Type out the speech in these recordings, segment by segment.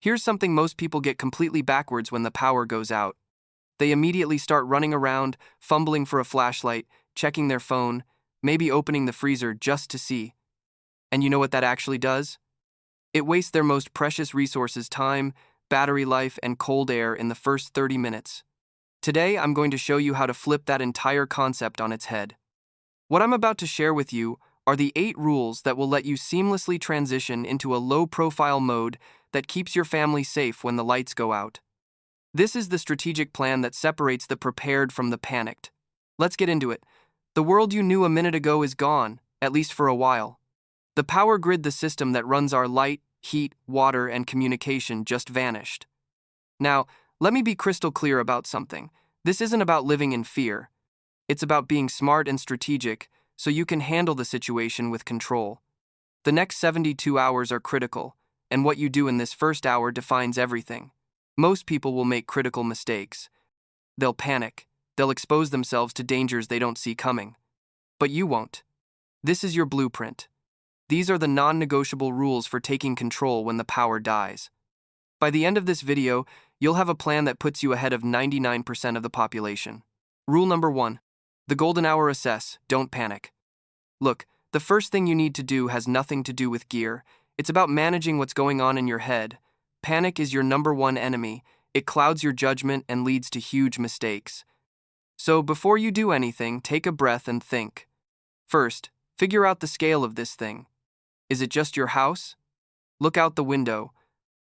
Here's something most people get completely backwards when the power goes out. They immediately start running around, fumbling for a flashlight, checking their phone, maybe opening the freezer just to see. And you know what that actually does? It wastes their most precious resources, time, battery life, and cold air in the first 30 minutes. Today, I'm going to show you how to flip that entire concept on its head. What I'm about to share with you are the 8 rules that will let you seamlessly transition into a low-profile mode that keeps your family safe when the lights go out. This is the strategic plan that separates the prepared from the panicked. Let's get into it. The world you knew a minute ago is gone, at least for a while. The power grid, the system that runs our light, heat, water, and communication, just vanished. Now, let me be crystal clear about something. This isn't about living in fear. It's about being smart and strategic so you can handle the situation with control. The next 72 hours are critical, and what you do in this first hour defines everything. Most people will make critical mistakes. They'll panic. They'll expose themselves to dangers they don't see coming. But you won't. This is your blueprint. These are the non-negotiable rules for taking control when the power dies. By the end of this video, you'll have a plan that puts you ahead of 99% of the population. Rule number 1. The golden hour: assess, don't panic. Look, the first thing you need to do has nothing to do with gear. It's about managing what's going on in your head. Panic is your number one enemy. It clouds your judgment and leads to huge mistakes. So before you do anything, take a breath and think. First, figure out the scale of this thing. Is it just your house? Look out the window.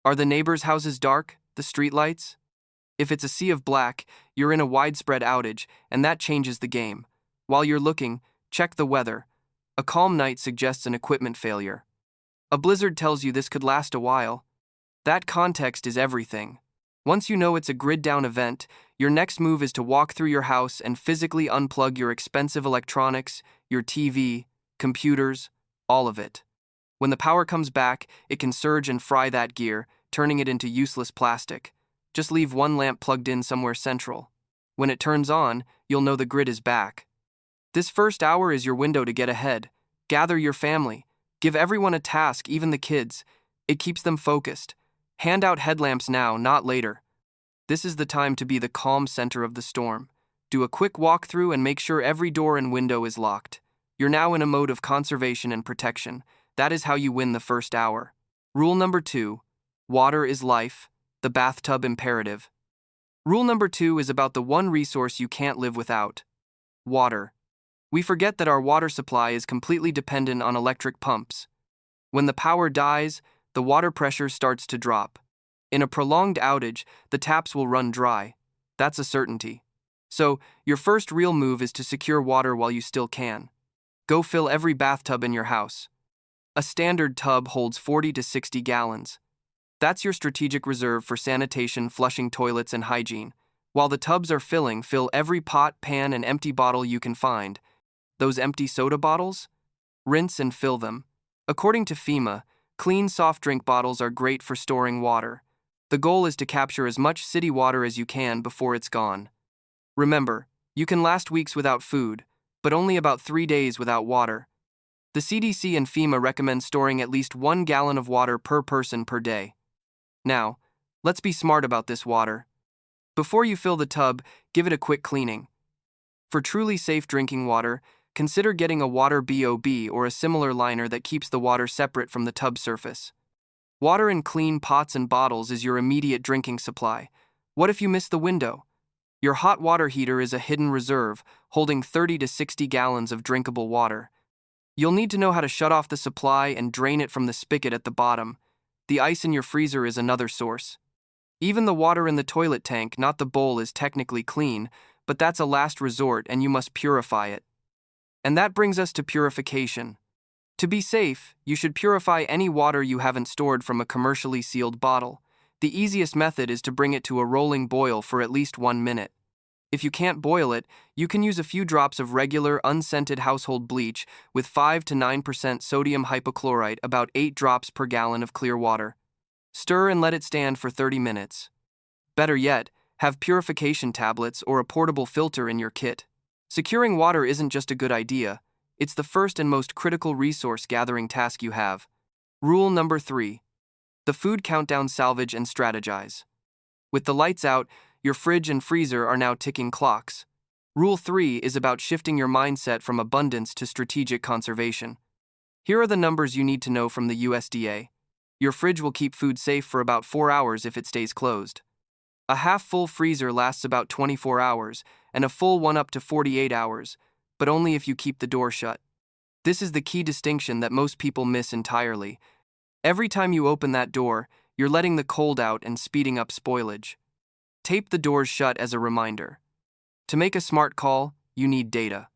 Are the neighbors' houses dark, the streetlights? If it's a sea of black, you're in a widespread outage, and that changes the game. While you're looking, check the weather. A calm night suggests an equipment failure. A blizzard tells you this could last a while. That context is everything. Once you know it's a grid-down event, your next move is to walk through your house and physically unplug your expensive electronics, your TV, computers, all of it. When the power comes back, it can surge and fry that gear, turning it into useless plastic. Just leave one lamp plugged in somewhere central. When it turns on, you'll know the grid is back. This first hour is your window to get ahead. Gather your family. Give everyone a task, even the kids. It keeps them focused. Hand out headlamps now, not later. This is the time to be the calm center of the storm. Do a quick walkthrough and make sure every door and window is locked. You're now in a mode of conservation and protection. That is how you win the first hour. Rule number 2. Water is life. The bathtub imperative. Rule number 2 is about the one resource you can't live without: water. We forget that our water supply is completely dependent on electric pumps. When the power dies, the water pressure starts to drop. In a prolonged outage, the taps will run dry. That's a certainty. So, your first real move is to secure water while you still can. Go fill every bathtub in your house. A standard tub holds 40 to 60 gallons. That's your strategic reserve for sanitation, flushing toilets, and hygiene. While the tubs are filling, fill every pot, pan, and empty bottle you can find. Those empty soda bottles? Rinse and fill them. According to FEMA, clean soft drink bottles are great for storing water. The goal is to capture as much city water as you can before it's gone. Remember, you can last weeks without food, but only about 3 days without water. The CDC and FEMA recommend storing at least 1 gallon of water per person per day. Now, let's be smart about this water. Before you fill the tub, give it a quick cleaning. For truly safe drinking water, consider getting a water BOB or a similar liner that keeps the water separate from the tub surface. Water in clean pots and bottles is your immediate drinking supply. What if you miss the window? Your hot water heater is a hidden reserve, holding 30 to 60 gallons of drinkable water. You'll need to know how to shut off the supply and drain it from the spigot at the bottom. The ice in your freezer is another source. Even the water in the toilet tank, not the bowl, is technically clean, but that's a last resort and you must purify it. And that brings us to purification. To be safe, you should purify any water you haven't stored from a commercially sealed bottle. The easiest method is to bring it to a rolling boil for at least 1 minute. If you can't boil it, you can use a few drops of regular, unscented household bleach with 5 to 9% sodium hypochlorite, about 8 drops per gallon of clear water. Stir and let it stand for 30 minutes. Better yet, have purification tablets or a portable filter in your kit. Securing water isn't just a good idea, it's the first and most critical resource gathering task you have. Rule number 3. The food countdown, salvage, and strategize. With the lights out, your fridge and freezer are now ticking clocks. Rule 3 is about shifting your mindset from abundance to strategic conservation. Here are the numbers you need to know from the USDA. Your fridge will keep food safe for about 4 hours if it stays closed. A half-full freezer lasts about 24 hours, and a full one up to 48 hours, but only if you keep the door shut. This is the key distinction that most people miss entirely. Every time you open that door, you're letting the cold out and speeding up spoilage. Tape the doors shut as a reminder. To make a smart call, you need data.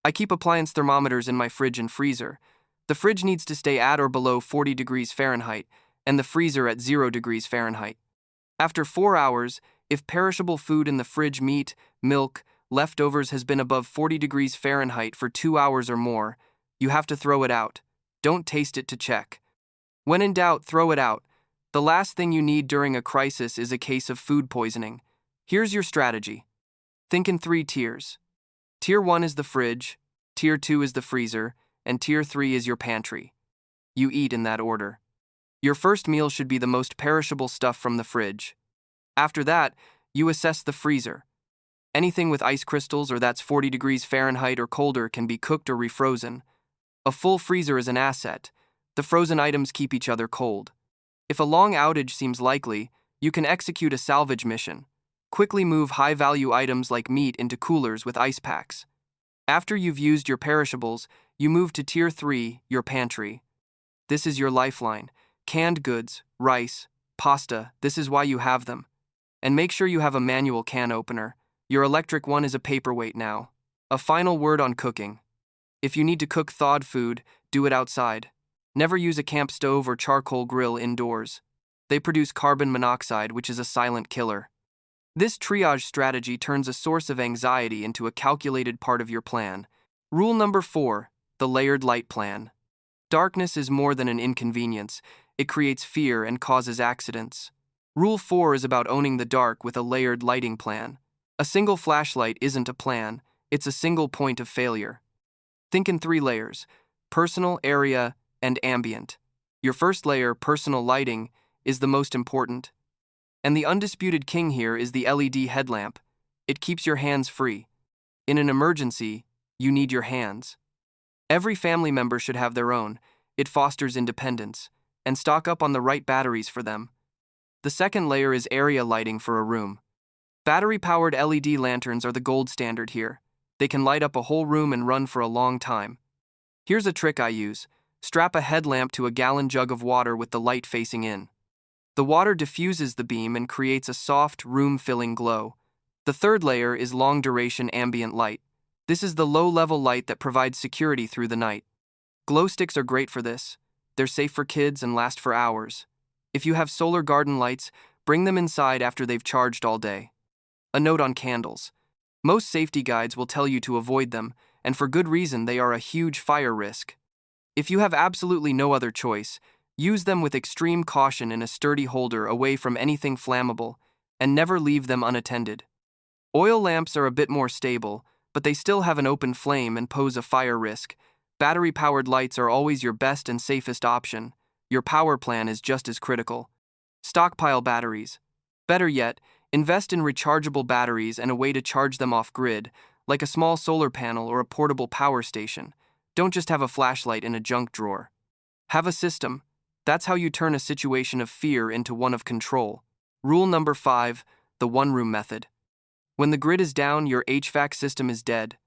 I keep appliance thermometers in my fridge and freezer. The fridge needs to stay at or below 40 degrees Fahrenheit, and the freezer at 0 degrees Fahrenheit. After 4 hours, if perishable food in the fridge, meat, milk, leftovers, has been above 40 degrees Fahrenheit for 2 hours or more, you have to throw it out. Don't taste it to check. When in doubt, throw it out. The last thing you need during a crisis is a case of food poisoning. Here's your strategy. Think in 3 tiers. Tier 1 is the fridge, Tier 2 is the freezer, and Tier 3 is your pantry. You eat in that order. Your first meal should be the most perishable stuff from the fridge. After that, you assess the freezer. Anything with ice crystals or that's 40 degrees Fahrenheit or colder can be cooked or refrozen. A full freezer is an asset. The frozen items keep each other cold. If a long outage seems likely, you can execute a salvage mission. Quickly move high-value items like meat into coolers with ice packs. After you've used your perishables, you move to Tier 3, your pantry. This is your lifeline. Canned goods, rice, pasta, this is why you have them. And make sure you have a manual can opener. Your electric one is a paperweight now. A final word on cooking. If you need to cook thawed food, do it outside. Never use a camp stove or charcoal grill indoors. They produce carbon monoxide, which is a silent killer. This triage strategy turns a source of anxiety into a calculated part of your plan. Rule number 4, the layered light plan. Darkness is more than an inconvenience. It creates fear and causes accidents. Rule 4 is about owning the dark with a layered lighting plan. A single flashlight isn't a plan, it's a single point of failure. Think in 3 layers: personal, area, and ambient. Your first layer, personal lighting, is the most important. And the undisputed king here is the LED headlamp. It keeps your hands free. In an emergency, you need your hands. Every family member should have their own. It fosters independence. And stock up on the right batteries for them. The second layer is area lighting for a room. Battery-powered LED lanterns are the gold standard here. They can light up a whole room and run for a long time. Here's a trick I use. Strap a headlamp to a gallon jug of water with the light facing in. The water diffuses the beam and creates a soft, room-filling glow. The third layer is long-duration ambient light. This is the low-level light that provides security through the night. Glow sticks are great for this. They're safe for kids and last for hours. If you have solar garden lights, bring them inside after they've charged all day. A note on candles. Most safety guides will tell you to avoid them, and for good reason. They are a huge fire risk. If you have absolutely no other choice, use them with extreme caution in a sturdy holder away from anything flammable, and never leave them unattended. Oil lamps are a bit more stable, but they still have an open flame and pose a fire risk. Battery-powered lights are always your best and safest option. Your power plan is just as critical. Stockpile batteries. Better yet, invest in rechargeable batteries and a way to charge them off-grid, like a small solar panel or a portable power station. Don't just have a flashlight in a junk drawer. Have a system. That's how you turn a situation of fear into one of control. Rule number 5, the one-room method. When the grid is down, your HVAC system is dead.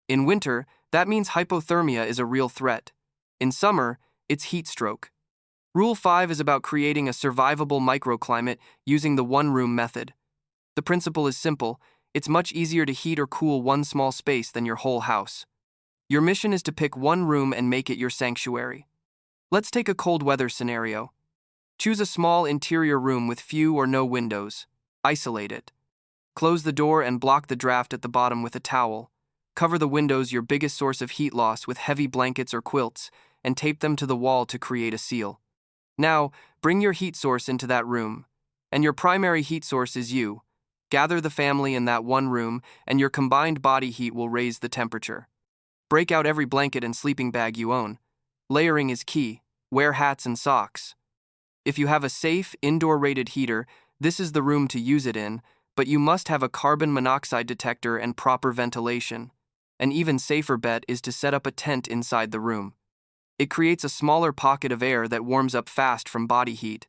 In winter, that means hypothermia is a real threat. In summer, it's heat stroke. Rule 5 is about creating a survivable microclimate using the one-room method. The principle is simple. It's much easier to heat or cool one small space than your whole house. Your mission is to pick one room and make it your sanctuary. Let's take a cold weather scenario. Choose a small interior room with few or no windows. Isolate it. Close the door and block the draft at the bottom with a towel. Cover the windows, your biggest source of heat loss, with heavy blankets or quilts, and tape them to the wall to create a seal. Now, bring your heat source into that room. And your primary heat source is you. Gather the family in that one room, and your combined body heat will raise the temperature. Break out every blanket and sleeping bag you own. Layering is key. Wear hats and socks. If you have a safe, indoor-rated heater, this is the room to use it in, but you must have a carbon monoxide detector and proper ventilation. An even safer bet is to set up a tent inside the room. It creates a smaller pocket of air that warms up fast from body heat.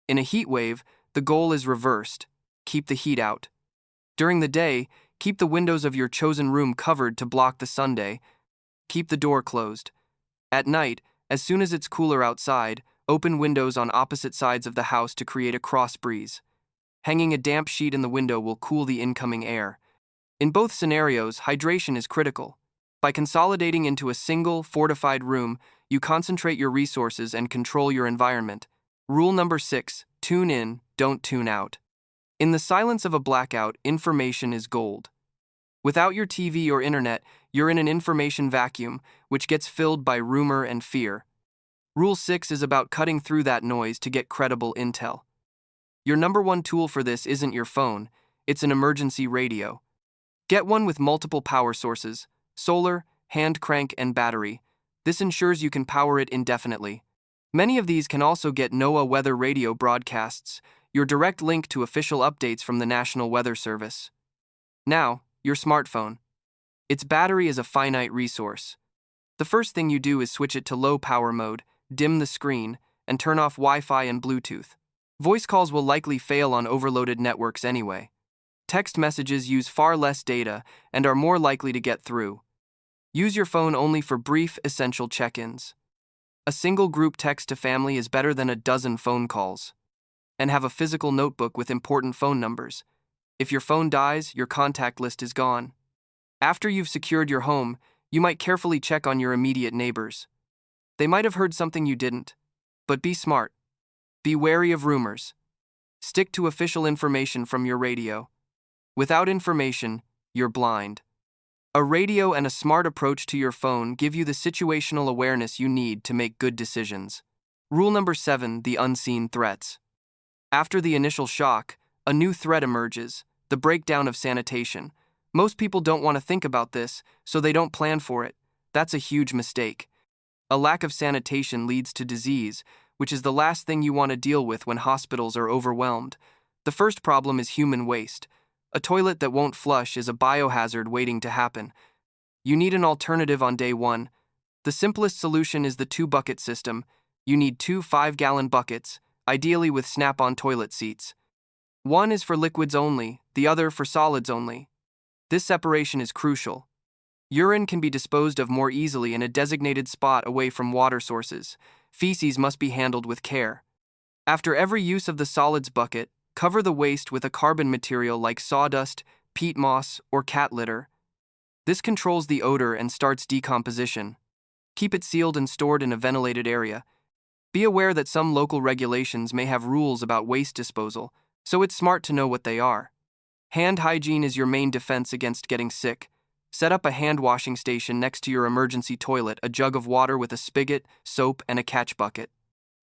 In a heat wave, the goal is reversed. Keep the heat out. During the day, keep the windows of your chosen room covered to block the sunday. Keep the door closed. At night, as soon as it's cooler outside, open windows on opposite sides of the house to create a cross breeze. Hanging a damp sheet in the window will cool the incoming air. In both scenarios, hydration is critical. By consolidating into a single, fortified room, you concentrate your resources and control your environment. Rule number 6, tune in, don't tune out. In the silence of a blackout, information is gold. Without your TV or internet, you're in an information vacuum, which gets filled by rumor and fear. Rule 6 is about cutting through that noise to get credible intel. Your number one tool for this isn't your phone, it's an emergency radio. Get one with multiple power sources, solar, hand crank, and battery. This ensures you can power it indefinitely. Many of these can also get NOAA weather radio broadcasts, your direct link to official updates from the National Weather Service. Now, your smartphone. Its battery is a finite resource. The first thing you do is switch it to low power mode, dim the screen, and turn off Wi-Fi and Bluetooth. Voice calls will likely fail on overloaded networks anyway. Text messages use far less data and are more likely to get through. Use your phone only for brief, essential check-ins. A single group text to family is better than a dozen phone calls. And have a physical notebook with important phone numbers. If your phone dies, your contact list is gone. After you've secured your home, you might carefully check on your immediate neighbors. They might have heard something you didn't. But be smart. Be wary of rumors. Stick to official information from your radio. Without information, you're blind. A radio and a smart approach to your phone give you the situational awareness you need to make good decisions. Rule number 7, the unseen threats. After the initial shock, a new threat emerges, the breakdown of sanitation. Most people don't want to think about this, so they don't plan for it. That's a huge mistake. A lack of sanitation leads to disease, which is the last thing you want to deal with when hospitals are overwhelmed. The first problem is human waste. A toilet that won't flush is a biohazard waiting to happen. You need an alternative on day 1. The simplest solution is the 2-bucket system. You need 2 5-gallon buckets, ideally with snap-on toilet seats. One is for liquids only, the other for solids only. This separation is crucial. Urine can be disposed of more easily in a designated spot away from water sources. Feces must be handled with care. After every use of the solids bucket, cover the waste with a carbon material like sawdust, peat moss, or cat litter. This controls the odor and starts decomposition. Keep it sealed and stored in a ventilated area. Be aware that some local regulations may have rules about waste disposal, so it's smart to know what they are. Hand hygiene is your main defense against getting sick. Set up a hand washing station next to your emergency toilet, a jug of water with a spigot, soap, and a catch bucket.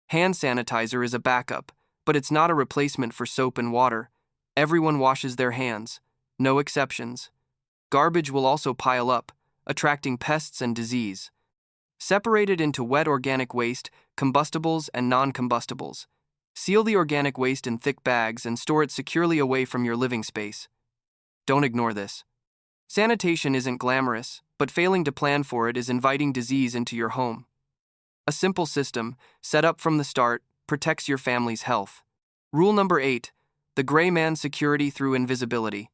Hand sanitizer is a backup, but it's not a replacement for soap and water. Everyone washes their hands, no exceptions. Garbage will also pile up, attracting pests and disease. Separate it into wet organic waste, combustibles, and non-combustibles. Seal the organic waste in thick bags and store it securely away from your living space. Don't ignore this. Sanitation isn't glamorous, but failing to plan for it is inviting disease into your home. A simple system, set up from the start, protects your family's health. Rule number 8, the greyman security through invisibility.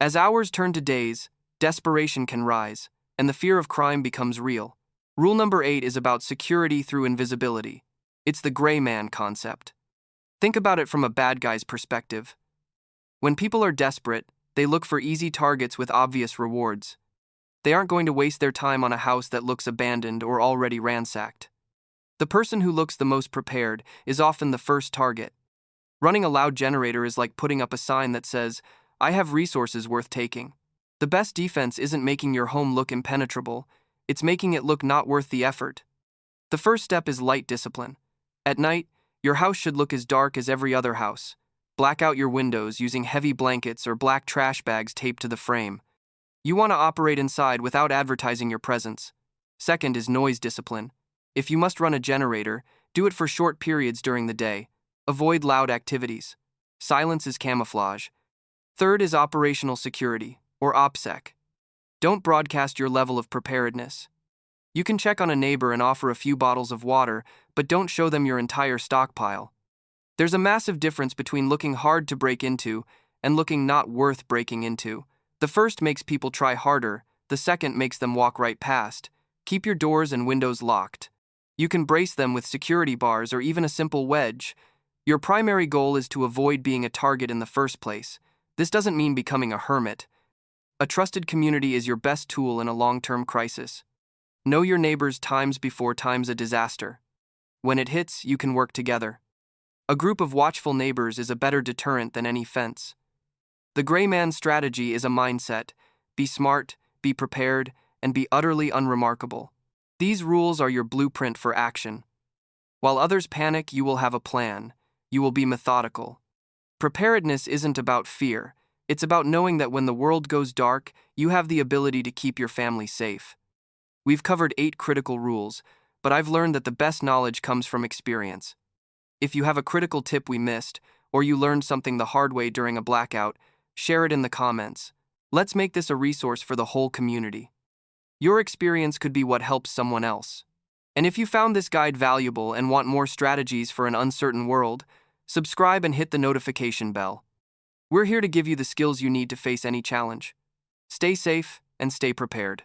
As hours turn to days, desperation can rise, and the fear of crime becomes real. Rule number 8 is about security through invisibility. It's the greyman concept. Think about it from a bad guy's perspective. When people are desperate, they look for easy targets with obvious rewards. They aren't going to waste their time on a house that looks abandoned or already ransacked. The person who looks the most prepared is often the first target. Running a loud generator is like putting up a sign that says, "I have resources worth taking." The best defense isn't making your home look impenetrable, it's making it look not worth the effort. The first step is light discipline. At night, your house should look as dark as every other house. Black out your windows using heavy blankets or black trash bags taped to the frame. You want to operate inside without advertising your presence. Second is noise discipline. If you must run a generator, do it for short periods during the day, Avoid loud activities. Silence is camouflage. Third is operational security, or OPSEC. Don't broadcast your level of preparedness. You can check on a neighbor and offer a few bottles of water, but don't show them your entire stockpile. There's a massive difference between looking hard to break into and looking not worth breaking into. The first makes people try harder, the second makes them walk right past. Keep your doors and windows locked. You can brace them with security bars or even a simple wedge. Your primary goal is to avoid being a target in the first place. This doesn't mean becoming a hermit. A trusted community is your best tool in a long-term crisis. Know your neighbors times before time's a disaster. When it hits, you can work together. A group of watchful neighbors is a better deterrent than any fence. The greyman strategy is a mindset. Be smart, be prepared, and be utterly unremarkable. These rules are your blueprint for action. While others panic, you will have a plan. You will be methodical. Preparedness isn't about fear. It's about knowing that when the world goes dark, you have the ability to keep your family safe. We've covered 8 critical rules, but I've learned that the best knowledge comes from experience. If you have a critical tip we missed, or you learned something the hard way during a blackout, share it in the comments. Let's make this a resource for the whole community. Your experience could be what helps someone else. And if you found this guide valuable and want more strategies for an uncertain world, subscribe and hit the notification bell. We're here to give you the skills you need to face any challenge. Stay safe and stay prepared.